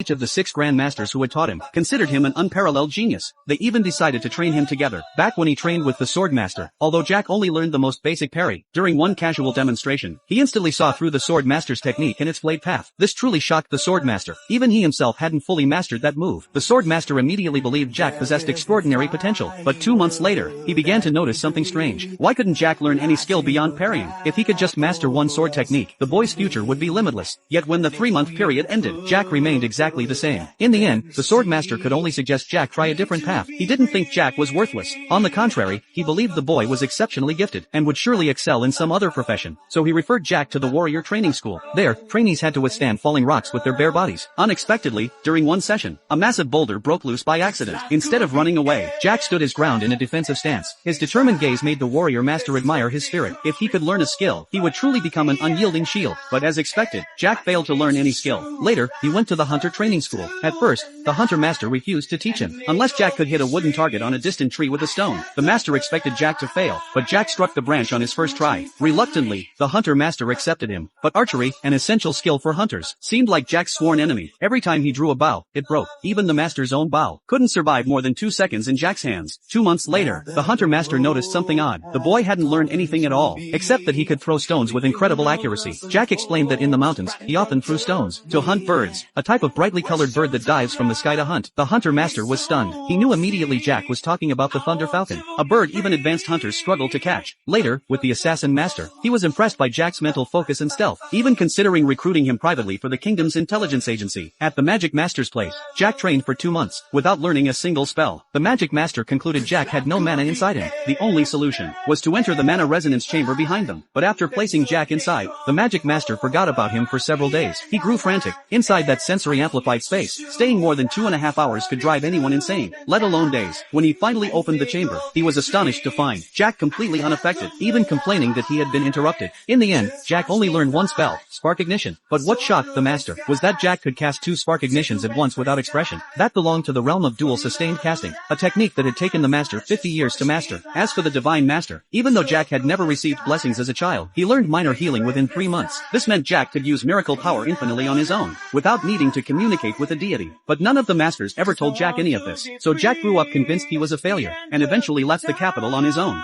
each of the 6 grandmasters who had taught him considered him an unparalleled genius. They even decided to train him together. Back when he trained with the swordmaster, although Jack only learned the most basic parry, during one casual demonstration, he instantly saw through the swordmaster's technique and its blade path. This truly shocked the swordmaster. Even he himself hadn't fully mastered that move. The swordmaster immediately believed Jack possessed extraordinary potential, but 2 months later, he began to notice something strange. Why couldn't Jack learn any skill beyond parrying? If he could just master one sword technique, the boy's future would be limitless. Yet when the 3-month period ended, Jack remained exactly the same. In the end, the swordmaster could only suggest Jack try a different path. He didn't think Jack was worthless. On the contrary, he believed the boy was exceptionally gifted, and would surely excel in some other profession. So he referred Jack to the warrior training school. There, trainees had to withstand falling rocks with their bare bodies. Unexpectedly, during one session, a massive boulder broke loose by accident. Instead of running away, Jack stood his ground in a defensive stance. His determined gaze made the warrior master admire his spirit. If he could learn a skill, he would truly become an unyielding shield. But as expected, Jack failed to learn any skill. Later, he went to the hunter training school. At first, the hunter master refused to teach him, unless Jack could hit a wooden target on a distant tree with a stone. The master expected Jack to fail, but Jack struck the branch on his first try. Reluctantly, the hunter master accepted him. But archery, an essential skill for hunters, seemed like Jack's sworn enemy. Every time he drew a bow, it broke. Even the master's own bow couldn't survive more than 2 seconds in Jack's hands. 2 months later, the hunter master noticed something odd. The boy hadn't learned anything at all, except that he could throw stones with incredible accuracy. Jack explained that in the mountains, he often threw stones to hunt birds, a type of brightly colored bird that dives from the sky to hunt. The hunter master was stunned. He knew immediately Jack was talking about the thunder falcon, a bird even advanced hunters struggled to catch. Later, with the assassin master, he was impressed by Jack's mental focus and stealth, even considering recruiting him privately for the kingdom's intelligence agency. At the magic master's place, Jack trained for 2 months, without learning a single spell. The magic master concluded Jack had no mana inside him. The only solution was to enter the mana resonance chamber behind them. But after placing Jack inside, the magic master forgot about him for several days. He grew frantic. Inside that sensory amplified space, staying more than 2.5 hours could drive anyone insane, let alone days. When he finally opened the chamber, he was astonished to find Jack completely unaffected, even complaining that he had been interrupted. In the end, Jack only learned one spell, Spark Ignition. But what shocked the master was that Jack could cast 2 Spark Ignitions at once without expression. That belonged to the realm of dual sustained casting, a technique that had taken the master 50 years to master. As for the divine master, even though Jack had never received blessings as a child, he learned minor healing within 3 months. This meant Jack could use miracle power infinitely on his own, without needing to communicate with a deity. But none of the masters ever told Jack any of this, so Jack grew up convinced he was a failure, and eventually left the capital on his own.